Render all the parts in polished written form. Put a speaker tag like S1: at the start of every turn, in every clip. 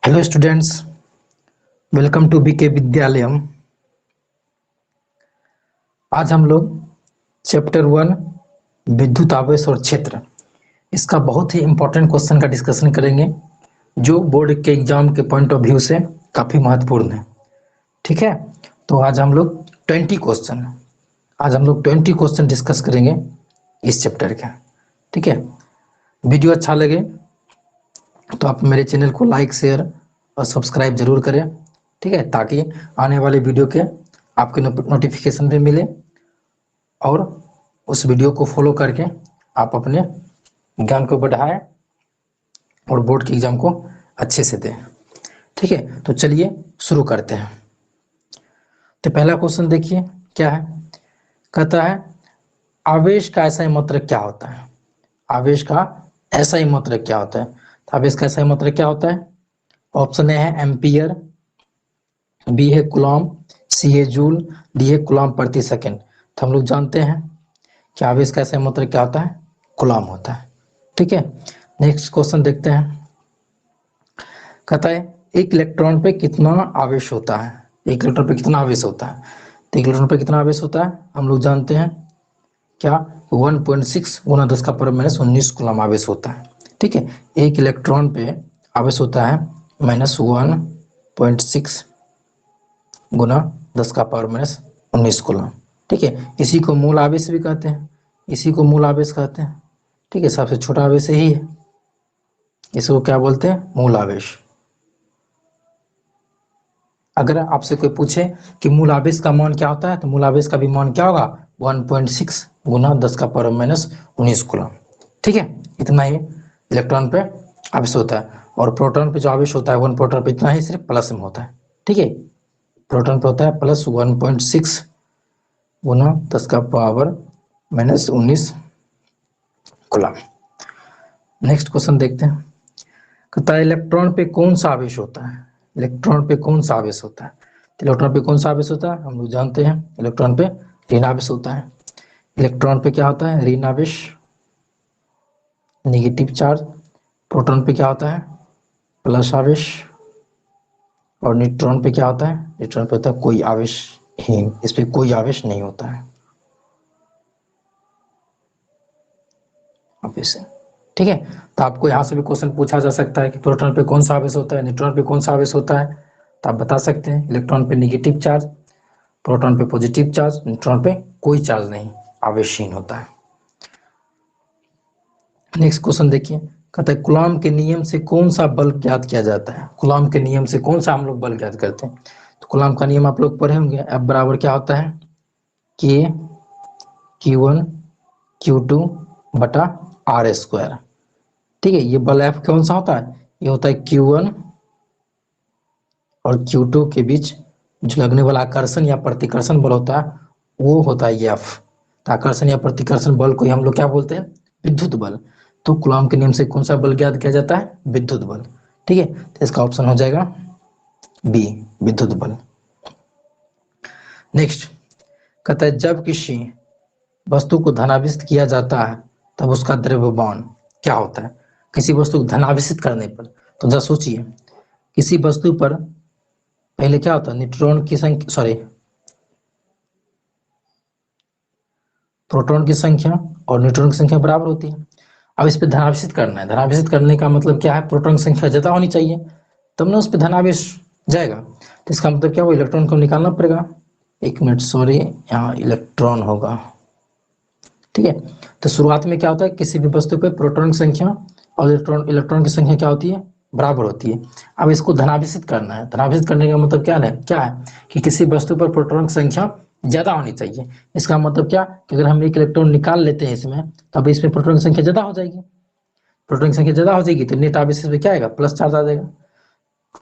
S1: Hello students, welcome to BK Vidyalayam. आज हम लोग चैप्टर 1 विद्युत आवेश और क्षेत्र, इसका बहुत ही इंपॉर्टेंट क्वेश्चन का डिस्कशन करेंगे जो बोर्ड के एग्जाम के पॉइंट ऑफ व्यू से काफ़ी महत्वपूर्ण है। ठीक है, तो आज हम लोग 20 क्वेश्चन डिस्कस करेंगे इस चैप्टर का। ठीक है, वीडियो अच्छा लगे तो आप मेरे चैनल को लाइक शेयर और सब्सक्राइब जरूर करें। ठीक है, ताकि आने वाले वीडियो के आपके नोटिफिकेशन भी मिले और उस वीडियो को फॉलो करके आप अपने ज्ञान को बढ़ाएं और बोर्ड के एग्जाम को अच्छे से दें। ठीक है, तो चलिए शुरू करते हैं। तो पहला क्वेश्चन देखिए क्या है। कहता है आवेश का ऐसा मात्रक क्या होता है। आवेश का ऐसा मात्रक क्या होता है। तो आवेश का ऐसा मात्रक क्या होता है। ऑप्शन ए है एम्पियर, बी है कूलॉम, सी है जूल, डी है कूलॉम प्रति सेकंड। तो हम लोग जानते हैं कि आवेश का ऐसा मात्रक क्या होता है, कूलॉम होता है। ठीक है, नेक्स्ट क्वेश्चन देखते हैं। कहता है एक इलेक्ट्रॉन पे कितना आवेश होता है। एक इलेक्ट्रॉन पे कितना आवेश होता है। तो एक इलेक्ट्रॉन पे कितना आवेश होता है हम लोग जानते हैं क्या, 1.6 गुना 10 का पावर माइनस 19 कूलम आवेश होता है। ठीक है, एक इलेक्ट्रॉन पे आवेश होता है -1.6 गुना 10 का पावर माइनस 19 कूलम। ठीक है, इसी को मूल आवेश भी कहते हैं, इसी को मूल आवेश कहते हैं। ठीक है, सबसे छोटा आवेश यही है, इसको क्या बोलते हैं, मूल आवेश। अगर आपसे कोई पूछे कि मूल आवेश का मान क्या होता है, तो मूल आवेश का भी मान क्या होगा, 1.6 गुना 10 का पावर माइनस 19 कूलम। ठीक है, इतना ही इलेक्ट्रॉन पे आवेश होता है। और प्रोटॉन पे जो आवेश होता है, वन प्रोटॉन पे इतना ही सिर्फ प्लस में होता है। ठीक है, प्रोटॉन पे होता है प्लस 1.6 गुना 10 का power minus 19 coulomb. Next question देखते हैं। कहता है इलेक्ट्रॉन पे कौन सा आवेश होता है। इलेक्ट्रॉन पे कौन सा आवेश होता है। इलेक्ट्रॉन पे कौन सा आवेश होता है हम लोग जानते हैं, इलेक्ट्रॉन पे ऋण आवेश होता है। इलेक्ट्रॉन पे क्या होता है, ऋण आवेश, नेगेटिव चार्ज। प्रोटॉन पे क्या होता है, प्लस आवेश। और न्यूट्रॉन पे क्या होता है, न्यूट्रॉन पे होता है कोई आवेश ही, इस पे कोई आवेश नहीं होता है। आवेश है। ठीक है, तो आपको यहाँ से भी क्वेश्चन पूछा जा सकता है कि प्रोटॉन पे कौन सा आवेश होता है, न्यूट्रॉन पे कौन सा आवेश होता है। तो आप बता सकते हैं इलेक्ट्रॉन पे नेगेटिव चार्ज, प्रोटॉन पे पॉजिटिव चार्ज, न्यूट्रॉन पे कोई चार्ज नहीं, आवेशहीन होता है। नेक्स्ट क्वेश्चन देखिए। कहता है कूलॉम के नियम से कौन सा बल ज्ञात किया जाता है। कूलॉम के नियम से कौन सा हम लोग बल ज्ञात करते हैं। तो कूलॉम का नियम आप लोग पढ़े होंगे, F बराबर क्या होता है, के Q1 Q2 बटा आर स्क्वायर। ठीक है, ये बल F कौन सा होता है, ये होता है Q1 और Q2 के बीच जो लगने वाला आकर्षण या प्रतिकर्षण बल होता है वो होता है ये F। तो आकर्षण या प्रतिकर्षण बल को हम लोग क्या बोलते हैं, विद्युत बल। तो कूलॉम के नियम से कौन सा बल ज्ञात किया जाता है, विद्युत बल। ठीक है, तो इसका ऑप्शन हो जाएगा बी, विद्युत बल। नेक्स्ट कहता है जब किसी वस्तु को धनावेशित किया जाता है तब उसका द्रव्यमान क्या होता है। किसी वस्तु को धनावेशित करने पर, तो जरा सोचिए, किसी वस्तु पर पहले क्या होता है, न्यूट्रॉन की संख्या, सॉरी प्रोटॉन की संख्या और न्यूट्रॉन की संख्या बराबर होती है। अब इस पे धनावेशित करना है, धनावेशित करने का मतलब क्या है, प्रोटॉन की संख्या ज्यादा होनी चाहिए तब ना उस पर धनावेश जाएगा। तो इसका मतलब क्या हुआ, इलेक्ट्रॉन को निकालना पड़ेगा। एक मिनट, सॉरी, यहाँ इलेक्ट्रॉन होगा। ठीक है, तो शुरुआत में क्या होता है, किसी भी वस्तु पे प्रोटॉन की संख्या और इलेक्ट्रॉन इलेक्ट्रॉन की संख्या क्या होती है, बराबर होती है। अब इसको धनावेशित करना है, धनावेशित करने का मतलब क्या है कि किसी वस्तु पर प्रोटॉन की संख्या ज्यादा होनी चाहिए। इसका मतलब क्या कि अगर हम एक इलेक्ट्रॉन निकाल लेते हैं इसमें, तब इसमें प्रोटॉन की संख्या ज्यादा हो जाएगी। प्रोटॉन की संख्या ज्यादा हो जाएगी तो नेट आवेश पे क्या आएगा, प्लस चार्ज आ जाएगा।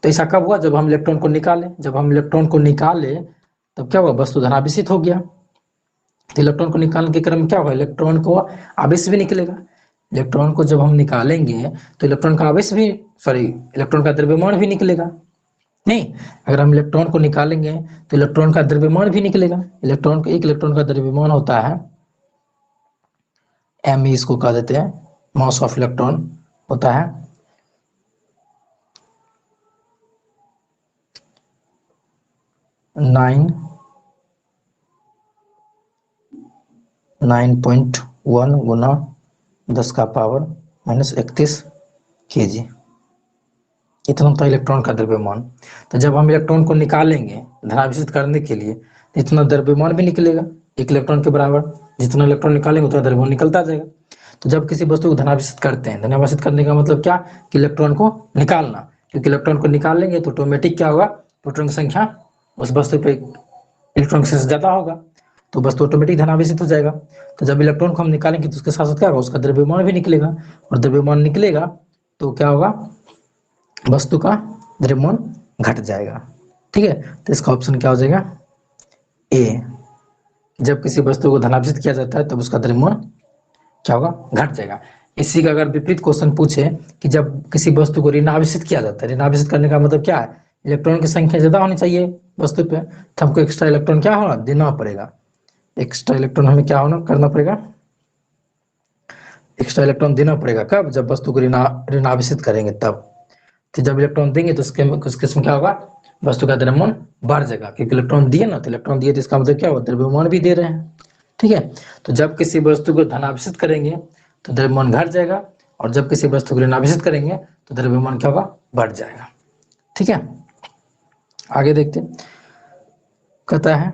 S1: तो ऐसा कब हुआ, जब हम इलेक्ट्रॉन को निकाले, जब हम इलेक्ट्रॉन को निकाले तब क्या हुआ, वस्तु धनावेशित हो गया। तो इलेक्ट्रॉन को निकालने के क्रम में क्या होगा, इलेक्ट्रॉन को आवेश भी निकलेगा। इलेक्ट्रॉन को जब हम निकालेंगे तो इलेक्ट्रॉन का आवेश भी, सॉरी, इलेक्ट्रॉन का द्रव्यमान भी निकलेगा। नहीं, अगर हम इलेक्ट्रॉन को निकालेंगे तो इलेक्ट्रॉन का द्रव्यमान भी निकलेगा। इलेक्ट्रॉन को, एक इलेक्ट्रॉन का द्रव्यमान होता है एम, इसको कह देते हैं मास ऑफ इलेक्ट्रॉन होता है 9.1 गुना 10⁻31 kg, इतना होता है इलेक्ट्रॉन का द्रव्यमान। तो जब हम इलेक्ट्रॉन को निकालेंगे धनाभिषिक्त करने के लिए, तो इतना द्रव्यमान भी निकलेगा, एक इलेक्ट्रॉन के बराबर। जितना इलेक्ट्रॉन निकालेंगे उतना द्रव्यमान निकलता जाएगा। तो जब किसी वस्तु को धनाभिषिक्त करते हैं, धनाभिषिक्त करने का मतलब क्या, कि इलेक्ट्रॉन को निकालना, क्योंकि इलेक्ट्रॉन को निकालेंगे तो ऑटोमेटिक क्या होगा, प्रोटॉन की संख्या उस वस्तु पे इलेक्ट्रॉन की संख्या से ज्यादा होगा, तो वस्तु ऑटोमेटिक धनाभिषिक्त हो जाएगा। तो जब इलेक्ट्रॉन को हम निकालेंगे तो उसके साथ साथ क्या होगा, उसका द्रव्यमान भी निकलेगा, और द्रव्यमान निकलेगा तो क्या होगा, वस्तु का द्रव्यमान घट जाएगा। ठीक है, तो इसका ऑप्शन क्या हो जाएगा, ए। जब किसी वस्तु को धनाभिषिक्त किया जाता है तब उसका द्रव्यमान क्या होगा, घट जाएगा। इसी का अगर विपरीत क्वेश्चन पूछे कि जब किसी वस्तु को ऋणाभिषिक्त किया जाता है, ऋणाभिषिक्त करने का मतलब क्या है, इलेक्ट्रॉन की संख्या ज्यादा होनी चाहिए वस्तु पे, तो हमको एक्स्ट्रा इलेक्ट्रॉन क्या होना, देना पड़ेगा। एक्स्ट्रा इलेक्ट्रॉन हमें क्या होना, करना पड़ेगा, एक्स्ट्रा इलेक्ट्रॉन देना पड़ेगा। कब, जब वस्तु को ऋणाभिषिक्त करेंगे तब। तो जब इलेक्ट्रॉन देंगे तो उसके क्या होगा, वस्तु का द्रव्यमान बढ़ जाएगा, क्योंकि इलेक्ट्रॉन दिए ना, तो इलेक्ट्रॉन दिए तो इसका मतलब क्या होगा, द्रव्यमान भी दे रहे हैं। ठीक है, तो जब किसी वस्तु को धनाभिषिक्त करेंगे तो द्रव्यमान घट जाएगा, और जब किसी वस्तु को ऋणाभिषिक्त करेंगे तो द्रव्यमान क्या होगा, बढ़ जाएगा। ठीक है, आगे देखते हैं। कहता है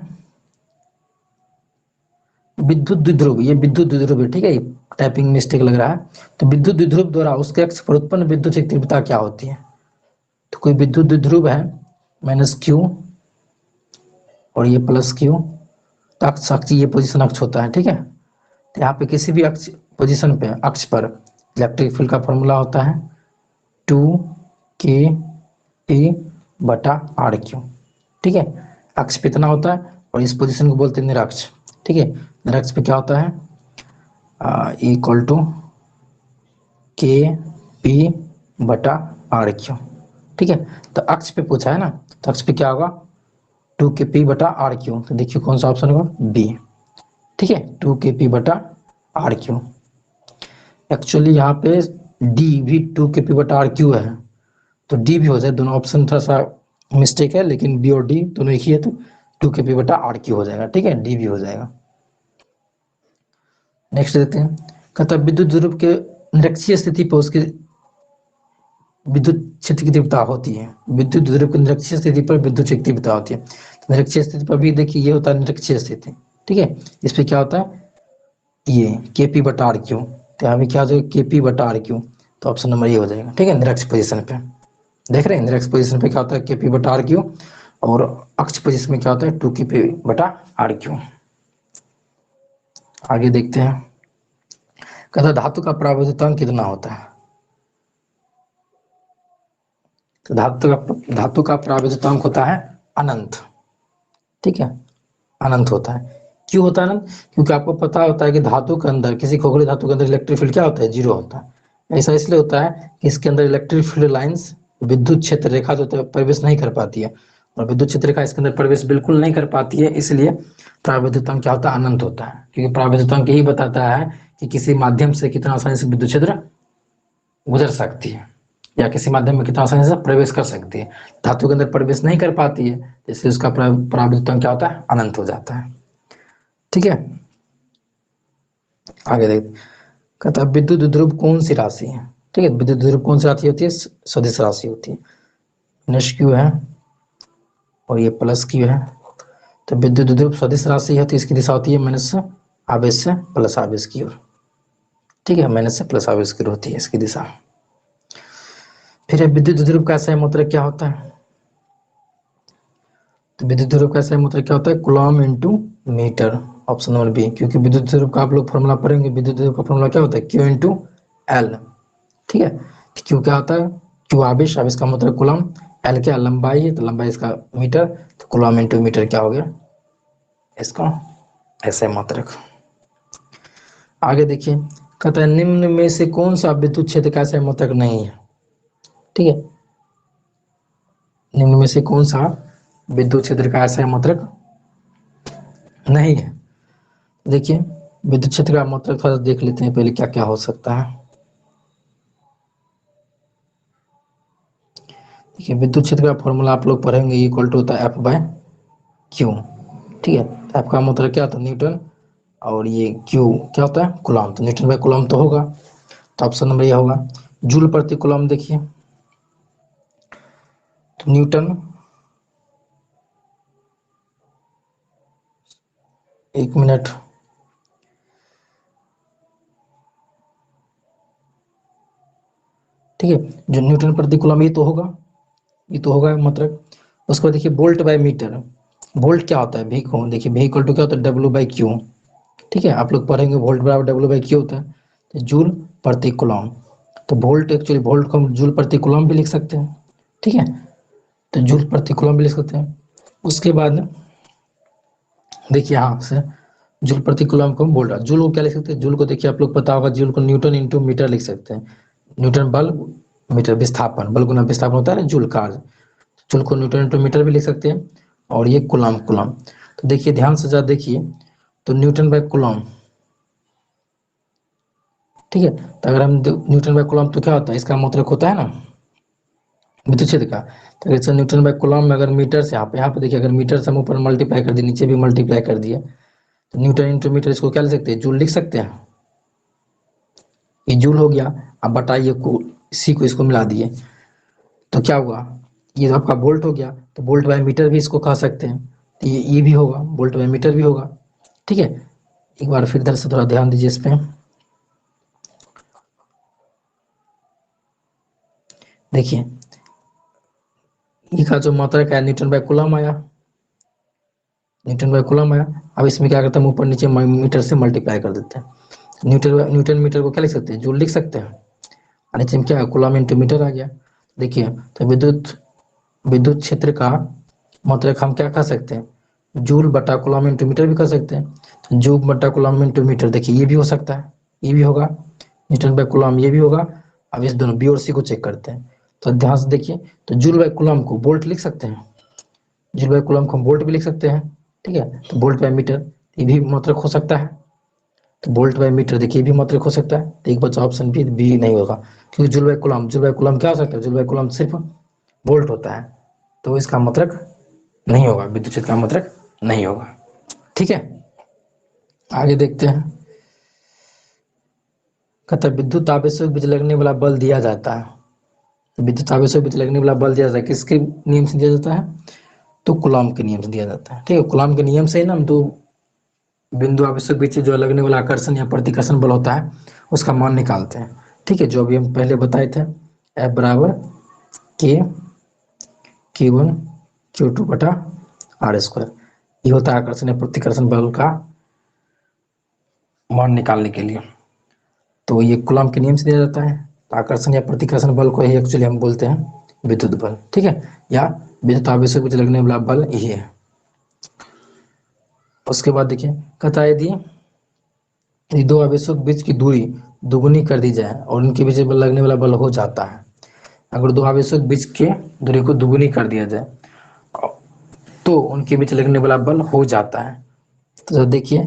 S1: विद्युत द्विध्रुव, ये विद्युत द्विध्रुव है, ठीक है, टाइपिंग मिस्टेक लग रहा है। तो विद्युत द्विध्रुव द्वारा उसके अक्ष पर उत्पन्न विद्युत तीव्रता क्या होती है। तो कोई विद्युत द्विध्रुव है, -q और ये +q, तो अक्ष ये पोजीशन अक्ष होता है। ठीक है, तो यहाँ पे किसी भी अक्ष पोजीशन पे, अक्ष पर इलेक्ट्रिक फील्ड का फॉर्मूला होता है 2kT/RQ। ठीक है, अक्ष पे इतना होता है, और इस पोजीशन को बोलते हैं निरक्ष। ठीक है, निरक्ष पे क्या होता है, = KP/RQ। ठीक है, तो अक्ष पे पूछा है ना, तो अक्ष पे क्या होगा, 2kP/RQ। तो देखिए कौन सा ऑप्शन होगा, बी। ठीक है, 2kP/RQ। एक्चुअली यहाँ पे डी भी 2kP/RQ है, तो डी भी हो जाए, दोनों ऑप्शन थोड़ा सा मिस्टेक है, लेकिन बी और डी दोनों एक ही है, तो 2kP/RQ हो जाएगा। ठीक है, डी भी हो जाएगा। नेक्स्ट देखते हैं। कहता है विद्युत ध्रुव के निरक्षीय स्थिति पर उसकी विद्युत क्षेत्र की तीव्रता होती है। विद्युत ध्रुव की निरक्षीय स्थिति पर विद्युत क्षेत्र की तीव्रता होती है। तो निरक्षीय स्थिति पर भी देखिए ये होता है निरक्षीय स्थिति। ठीक है, इस पे क्या होता है, ये KP/RQ। तो यहाँ पे क्या हो जाएगा, KP/RQ। तो ऑप्शन नंबर ये हो जाएगा। ठीक है, निरक्ष पोजिशन पे देख रहे हैं, निरक्ष पोजिशन पे क्या होता है, KP/RQ, और अक्ष पोजिशन में क्या होता है, 2kP/RQ। आगे देखते हैं। कहता धातु का परावर्तितांक कितना होता है। तो धातु का परावर्तितांक होता है अनंत। ठीक है, अनंत होता है। क्यों होता है अनंत, क्योंकि आपको पता होता है कि धातु के अंदर, किसी खोखले धातु के अंदर इलेक्ट्रिक फील्ड क्या होता है, 0 होता है। ऐसा इसलिए होता है कि इसके अंदर इलेक्ट्रिक फील्ड लाइंस, विद्युत क्षेत्र रेखा जो प्रवेश नहीं कर पाती है, और विद्युत क्षेत्र रेखा इसके अंदर प्रवेश बिल्कुल नहीं कर पाती है, इसलिए परावर्तितांक क्या होता है, अनंत होता है। क्योंकि परावर्तितांक यही बताता है कि किसी माध्यम से कितना आसानी से विद्युत क्षेत्र गुजर सकती है, या किसी माध्यम में कितना आसानी से प्रवेश कर सकती है। धातु के अंदर प्रवेश नहीं कर पाती है, इसलिए उसका परावर्तितांक क्या होता है, अनंत हो जाता है। ठीक है, आगे देख। कहता है विद्युत ध्रुव कौन सी राशि है। ठीक है, विद्युत ध्रुव कौन सी राशि होती है, सदिश राशि होती है। -q है और ये +q है। तो विद्युत ध्रुव सदिश राशि है, तो इसकी दिशा होती है माइनस आवेश से प्लस आवेश की ओर। ठीक है, माइनस से प्लस आवेश की ओर होती है इसकी दिशा। फिर विद्युत ध्रुव का सही मतलब क्या होता है। तो विद्युत ध्रुव का सही मतलब क्या होता है, coulomb into metre, option number B. क्योंकि विद्युत ध्रुव का आप लोग फॉर्मूला पढ़ेंगे, विद्युत ध्रुव का फॉर्मूला क्या होता है, Q इंटू एल। ठीक है, क्यू क्या होता है, क्यू आवेश, आवेश का मतलब कूलम, एल क्या लंबाई है, तो लंबाई इसका मीटर, तो कूलम इंटू मीटर क्या हो गया इसका ऐसे मात्रक। आगे देखिए। कहता है निम्न में से कौन सा विद्युत क्षेत्र का ऐसे मात्रक नहीं है। ठीक है, निम्न में से कौन सा विद्युत क्षेत्र का ऐसा मात्रक नहीं है। देखिए विद्युत क्षेत्र का मात्रक थोड़ा देख लेते हैं पहले क्या क्या हो सकता है। देखिए विद्युत क्षेत्र का फॉर्मूला आप लोग पढ़ेंगे, इक्वल टू होता है F/A। क्यू। ठीक है, तो आपका मतलब क्या होता है न्यूटन, और ये क्यू क्या होता है कूलम, तो न्यूटन बाय कूलम तो होगा, तो ऑप्शन नंबर ये होगा। जूल प्रति कूलम देखिए, तो न्यूटन, एक मिनट, ठीक है, जो न्यूटन प्रति कूलम ये तो होगा, ये तो होगा मतलब। उसको देखिए वोल्ट बाय मीटर, वोल्ट क्या होता है भी को देखिए, भी इक्वल टू क्या होता है डब्ल्यू बाई क्यू। ठीक है, आप लोग पढ़ेंगे वोल्ट बराबर डब्ल्यू बाई क्यू होता है, तो जूल प्रति कूलम, तो वोल्ट एक्चुअली वोल्ट को हम जूल प्रति कूलम भी लिख सकते हैं। ठीक है, तो जूल प्रति कूलम भी लिख सकते हैं। उसके बाद देखिए यहाँ से जूल प्रति कूलम को हम बोल रहा है, जूल को क्या लिख सकते हैं, जूल को देखिए आप लोग पता होगा, जूल को न्यूटन इंटू मीटर लिख सकते हैं। न्यूटन बल, मीटर विस्थापन, बल गुना विस्थापन होता है ना जूल कार्य, जूल को न्यूटन इंटू मीटर भी लिख सकते हैं। और ये कूलम, कूलम तो देखिए ध्यान से जरा देखिए, तो न्यूटन बाय कूलम, ठीक है, तो अगर हम न्यूटन बाय कूलम तो क्या होता है, इसका मतलब होता है ना विद्युत क्षेत्र का, तो अगर इसे न्यूटन बाय कूलम में अगर मीटर से यहाँ पे देखिए, अगर मीटर से हम ऊपर मल्टीप्लाई कर दिए, नीचे भी मल्टीप्लाई कर दिए, तो न्यूटन इंटू मीटर इसको क्या लिख सकते हैं, जूल लिख सकते हैं। ये जूल हो गया। अब बताइए को इसी को इसको मिला दिए तो क्या हुआ, ये तो आपका वोल्ट हो गया, तो वोल्ट बाय मीटर भी इसको कह सकते हैं, तो ये भी होगा, वोल्ट बाय मीटर भी होगा। ठीक है, एक बार फिर इधर से थोड़ा ध्यान दीजिए इस पे, देखिए ये का जो मात्रक है न्यूटन बाय कूलम आया, न्यूटन बाय कूलम आया। अब इसमें क्या करते हैं, हम ऊपर नीचे मीटर से मल्टीप्लाई कर देते हैं। न्यूटन न्यूटन मीटर को क्या लिख सकते हैं, जूल लिख सकते हैं, और नीचे में क्या है कूलम इंटू मीटर आ गया। देखिए, तो विद्युत विद्युत क्षेत्र का मात्रक हम क्या कह सकते हैं, जूल बटा कूलम इंटू मीटर भी कर सकते हैं। तो जूल बटा कूलम इंटू मीटर देखिए ये भी हो सकता है, ये भी होगा, न्यूटन बाय कूलम ये भी होगा। अब इस दोनों बी और सी को चेक करते हैं, तो ध्यान से देखिए, तो जूल बाय कूलम को वोल्ट लिख सकते हैं, जूल बाय कूलम को हम वोल्ट भी लिख सकते हैं। ठीक है, तो वोल्ट बाय मीटर ये भी मात्रक हो सकता है, तो वोल्ट बाय मीटर देखिए ये भी मात्रक हो सकता है, तो एक बचा ऑप्शन बी नहीं होगा, क्योंकि जूल बाय कूलम क्या हो सकता है, जूल बाय कूलम सिर्फ वोल्ट होता है, तो इसका मात्रक नहीं होगा, विद्युत क्षेत्र का मात्रक नहीं होगा। ठीक है, आगे देखते हैं। कहता है विद्युत आवेशों के बीच लगने वाला बल दिया जाता है, तो विद्युत आवेशों के बीच लगने वाला बल दिया जाता है, किसके नियम से दिया जाता है, तो कूलॉम के नियम से दिया जाता है। ठीक है, कूलॉम के नियम से ही ना हम दो बिंदु आवेशों के बीच जो लगने वाला आकर्षण या प्रतिकर्षण बल होता है उसका मान निकालते हैं। ठीक है, जो अभी हम पहले बताए थे, एफ बराबर के क्यू वन क्यू टू बटा आर स्क्वायर, ये होता है आकर्षण या प्रतिकर्षण बल का मान निकालने के लिए। तो ये कूलॉम के नियम से दिया जाता है, तो आकर्षण या प्रतिकर्षण बल को ही एक्चुअली हम बोलते हैं विद्युत बल। ठीक है, या विद्युत आवेशों के बीच लगने वाला बल यही है। उसके बाद देखिए, कहता है यदि दो आवेशों के बीच की दूरी दुगुनी कर दी जाए और उनके बीच में लगने वाला बल हो जाता है, अगर दो आवेशों के बीच के दूरी को दुगुनी कर दिया जाए तो उनके बीच लगने वाला बल हो जाता है। तो देखिए,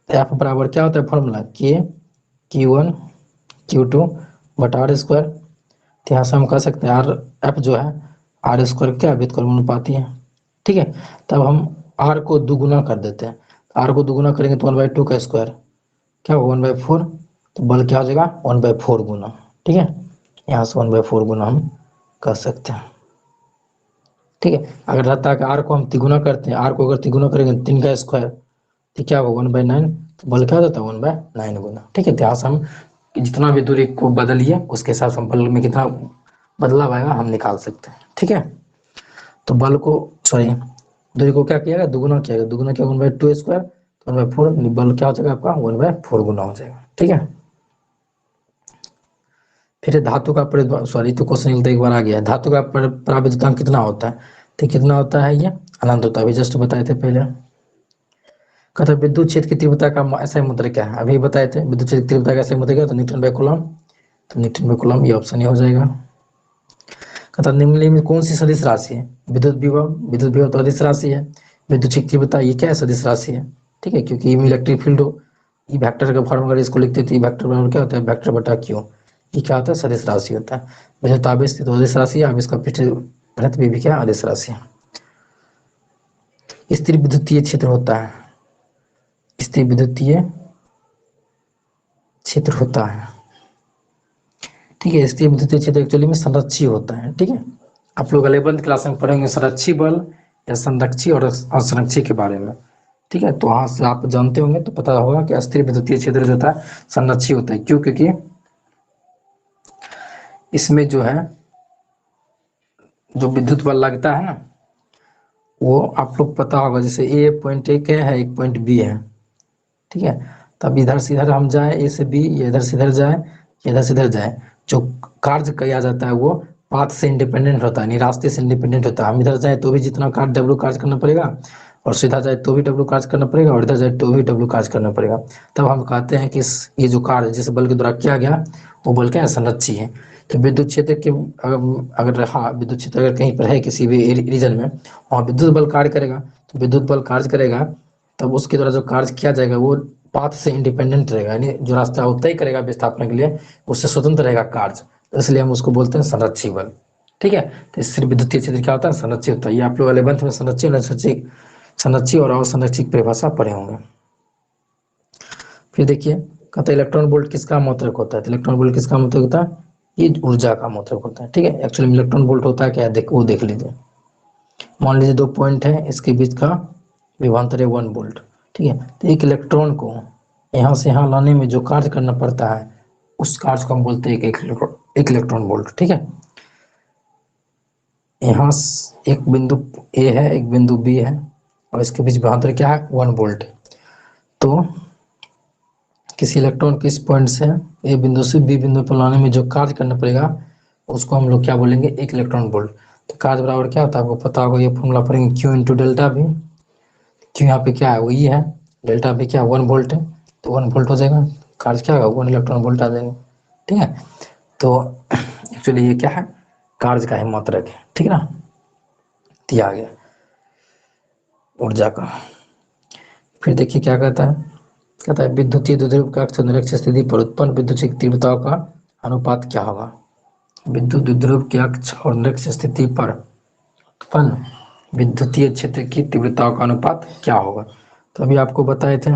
S1: एफ बराबर क्या होता है फॉर्मूला, के क्यू वन क्यू टू बटा आर स्क्वायर, तो यहाँ से हम कह सकते हैं आर, एफ जो है आर स्क्वायर क्या व्युत्क्रम अनुपाती है। ठीक है, तब हम आर को दुगुना कर देते हैं, आर को दुगुना करेंगे तो 1/2 का स्क्वायर क्या होगा 1/4, तो बल क्या हो जाएगा 1/4 गुना। ठीक है, यहाँ से 1/4 गुना हम कर सकते हैं। ठीक है, अगर रहता है कि आर को हम तिगुना करते हैं, आर को अगर तिगुना करेंगे 3 का स्क्वायर, तो क्या होगा 1/9, तो बल क्या हो जाता है 1/9 गुना। ठीक है, इतिहास हम जितना भी दूरी को बदलिए उसके हिसाब से हम बल में कितना बदलाव आएगा हम निकाल सकते हैं। ठीक है, तो बल को सॉरी दूरी को क्या किया दुगुना किया, दुगुना किया 1/2 स्क्वायर, तो 1/4 बल क्या हो जाएगा आपका 1/4 गुना हो जाएगा। ठीक है, फिर धातु का सॉरी तो क्वेश्चन एक बार आ गया, धातु का पराविद्युतांक कितना होता है, तो कितना होता है ये अनंत होता है, अभी जस्ट बताए थे पहले। कहता है विद्युत क्षेत्र की तीव्रता का ऐसा मुद्रा क्या है, अभी बताए थे विद्युत क्षेत्र की तीव्रता का ऐसा मुद्रा क्या, तो न्यूटन बाय कूलम, तो न्यूटन बाय कूलम ये ऑप्शन ही हो जाएगा। कहता निम्नलिखित में कौन सी सदिश राशि है, विद्युत विभव तो अदिश राशि है, विद्युत क्षेत्र की तीव्रता ये क्या है सदिश राशि है। ठीक है, क्योंकि इलेक्ट्रिक फील्ड हो, ई वेक्टर का फॉर्म अगर इसको लिखते तो ई वेक्टर बराबर क्या होता है वेक्टर बटा क्यू, ये क्या होता है सदिश राशि होता है। वैसे तो आवेश तो अदिश राशि है, आवेश का पृथ्वी भी क्या अदिश राशि है। स्थिर विद्युतीय क्षेत्र होता है, स्थिर विद्युतीय क्षेत्र होता है, ठीक है। स्थिर विद्युतीय क्षेत्र एक्चुअली में संरक्षी होता है, ठीक है। आप लोग 11th क्लास में पढ़ेंगे संरक्षी बल या संरक्षी और असंरक्षी के बारे में, ठीक है। तो वहां से आप जानते होंगे तो पता होगा कि स्थिर विद्युतीय क्षेत्र जो होता है संरक्षी होता है। क्यों? क्योंकि इसमें जो है जो विद्युत बल लगता है ना, वो आप लोग पता होगा, जैसे ए पॉइंट ए क्या है, एक पॉइंट बी है, ठीक है। तब इधर से इधर हम जाए, ए से बी, ये इधर से इधर जाए, ये इधर से इधर जाए, जो कार्य किया जाता है वो पाथ से इंडिपेंडेंट होता है, नहीं रास्ते से इंडिपेंडेंट होता है। हम इधर जाए तो भी जितना कार्य डब्ल्यू कार्य करना पड़ेगा, और सीधा जाए तो भी डब्ल्यू कार्य करना पड़ेगा, और इधर जाए तो भी डब्ल्यू कार्य करना पड़ेगा। तब हम कहते हैं कि ये जो कार्य जिस बल के द्वारा किया गया वो बल क्या है, संरक्षी है। तो विद्युत क्षेत्र के अगर हाँ विद्युत क्षेत्र अगर कहीं पर है किसी भी रीजन में, वहाँ विद्युत बल कार्य करेगा, तो विद्युत बल कार्य करेगा, तब उसके द्वारा जो कार्य किया जाएगा वो पाथ से इंडिपेंडेंट रहेगा, यानी जो रास्ता वो तय करेगा विस्थापन के लिए उससे स्वतंत्र रहेगा कार्य, तो इसलिए हम उसको बोलते हैं संरक्षी बल, ठीक है। तो इससे विद्युतीय क्षेत्र क्या होता है, संरक्षी होता है। ये आप लोग 11th में संरक्षी और असंरक्षी की परिभाषा पढ़े होंगे। फिर देखिए, कहते हैं इलेक्ट्रॉन वोल्ट किसका मात्रक होता है, तो इलेक्ट्रॉन वोल्ट किसका मात्रक होता है, ये ऊर्जा का मात्रक होता है, ठीक है। एक्चुअली इलेक्ट्रॉन वोल्ट होता है क्या, वो देख लीजिए। मान लीजिए 2 पॉइंट है, इसके बीच का विभवांतर है 1 वोल्ट, ठीक है। तो एक इलेक्ट्रॉन को यहाँ से यहाँ लाने में जो कार्य करना पड़ता है उस कार्य को हम बोलते हैं एक इलेक्ट्रॉन वोल्ट, ठीक है। यहाँ एक बिंदु ए है, एक बिंदु बी है, और इसके बीच विभवांतर क्या है, 1 वोल्ट। तो किसी इलेक्ट्रॉन को इस पॉइंट से ए बिंदु से बी बिंदु पर लाने में जो कार्य करना पड़ेगा उसको हम लोग क्या बोलेंगे, एक इलेक्ट्रॉन वोल्ट। तो कार्य बराबर क्या होता है आपको पता होगा, ये फॉर्मूला पढ़ेंगे, क्यू इंटू डेल्टा भी। क्यू यहाँ पे क्या है, वो ई है, डेल्टा भी क्या 1 वोल्ट है, तो 1 वोल्ट हो जाएगा, कार्य क्या होगा 1 इलेक्ट्रॉन वोल्ट आ जाएगा, ठीक है। तो एक्चुअली ये क्या है, कार्य का ही मात्रक है, ठीक है ना। दिया गया ऊर्जा का। फिर देखिए क्या कहता है, कहता है विद्युतीय द्विध्रुव का निरक्ष स्थिति पर उत्पन्न विद्युत तीव्रताओं का अनुपात क्या होगा। विद्युत द्विध्रुव के अक्ष और निरक्ष स्थिति पर उत्पन्न विद्युतीय क्षेत्र की तीव्रताओं का अनुपात क्या होगा। तो अभी आपको बताए थे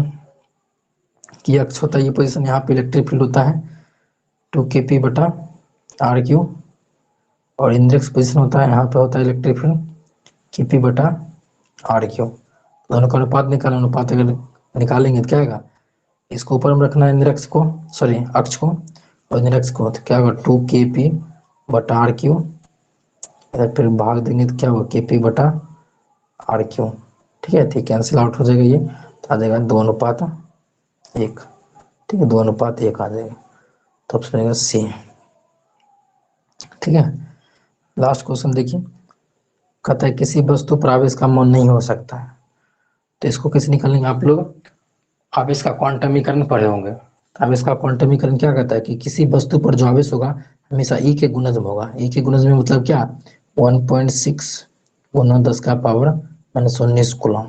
S1: कि अक्ष होता है ये पोजीशन, यहाँ पे इलेक्ट्रिक फील्ड होता है 2kp बटा RQ, और इंडेक्स पोजीशन होता है, यहाँ पे होता है इलेक्ट्रिक फील्ड kp बटा RQ। दोनों का अनुपात निकालना, अनुपात अगर निकालेंगे तो क्या आएगा, इसको ऊपर में रखना है निरक्ष को, सॉरी अक्ष को, और निरक्ष को, तो क्या होगा 2kp बटा RQ, इधर फिर भाग देंगे तो क्या होगा kp बटा RQ, ठीक है। ठीक कैंसिल आउट हो जाएगा, ये तो आ जाएगा 2:1, ठीक है, 2:1 आ जाएगा, तो ऑप्शन रहेगा सी, ठीक है। लास्ट क्वेश्चन देखिए, कहता है किसी वस्तु पर आवेश का मान नहीं हो सकता है, तो इसको कैसे निकालेंगे आप लोग, आवेश का क्वांटमीकरण पढ़े होंगे। आवेश का क्वांटमीकरण क्या कहता है कि किसी वस्तु पर जो आवेश होगा हमेशा ई के गुणज होगा। ई के गुणज में मतलब क्या, 1.6 गुना 10 का पावर -19 कूलम,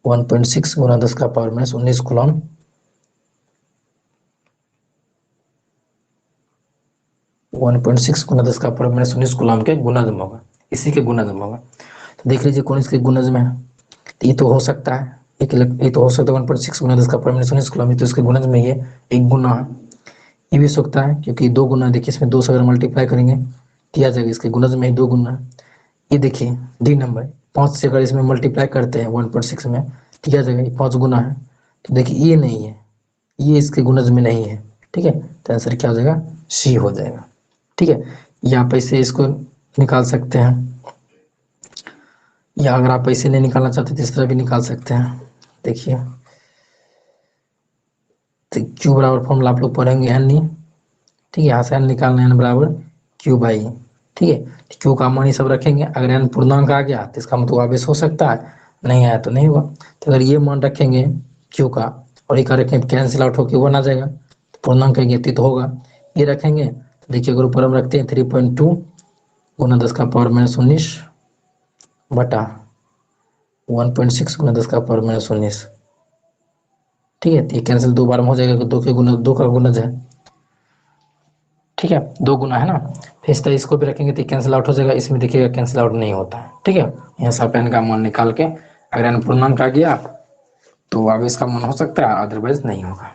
S1: 1.6 गुना 10 का पावर -19 कूलम, 1.6 गुना 10 का पावर -19 कूलम के गुणज में होगा, इसी के गुणज में होगा। तो देख लीजिए कौन इसके गुणज में है, तो ये तो हो सकता है ये तो हो सकता है 1.6 गुना 10 का पावर -19 कूलम, ये तो इसके गुणज में ये एक गुना है। ये भी हो सकता है क्योंकि 2 गुना, देखिए इसमें 2 से अगर मल्टीप्लाई करेंगे किया जाएगा, इसके गुणज में ही 2 गुना है। ये देखिए डी नंबर 5 से अगर इसमें मल्टीप्लाई करते हैं 1.6 में किया जाएगा, ये 5 गुना है, तो देखिए ये नहीं है, ये इसके गुणज में नहीं है, ठीक है। तो आंसर क्या हो जाएगा, सी हो जाएगा, ठीक है। या आप ऐसे इसको निकाल सकते हैं, या अगर आप ऐसे नहीं निकालना चाहते तो इस तरह भी निकाल सकते हैं। देखिए तो क्यू बराबर फॉर्मूला आप लोग पढ़ेंगे एन नहीं, ठीक है, यहाँ से एन निकालना है, एन बराबर क्यू बाई, ठीक है। क्यू का मान ये सब रखेंगे, अगर एन पूर्णांक आ गया तो इसका मतलब आवेश हो सकता है, नहीं आया तो नहीं हुआ। तो अगर ये मान रखेंगे क्यू का और एक रखेंगे कैंसिल आउट होकर 1 आ जाएगा, पूर्णांक कहेंगे तो होगा, ये रखेंगे तो देखिए अगर ऊपर हम रखते हैं 3.2 गुना 10 का पावर -19 बटा 1.6 गुना 10 का पावर -19, ठीक है। तो ये कैंसिल 2 बार में हो जाएगा, 2 के गुना 2 का गुणज है, ठीक है, 2 गुना है ना, फिर इस तरह इसको भी रखेंगे तो कैंसिल आउट हो जाएगा, इसमें देखिएगा कैंसिल आउट नहीं होता है। ठीक है, यहाँ सब एन का मान निकाल के अगर एन पूर्णांक आ गया तो अब इसका मान हो सकता है, अदरवाइज नहीं होगा।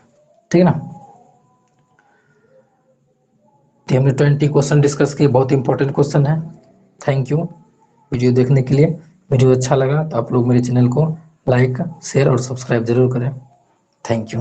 S1: ठीक है ना, तो हमने 20 क्वेश्चन डिस्कस किए, बहुत इंपॉर्टेंट क्वेश्चन है। थैंक यू वीडियो देखने के लिए। वीडियो अच्छा लगा तो आप लोग मेरे चैनल को लाइक शेयर और सब्सक्राइब जरूर करें। Thank you.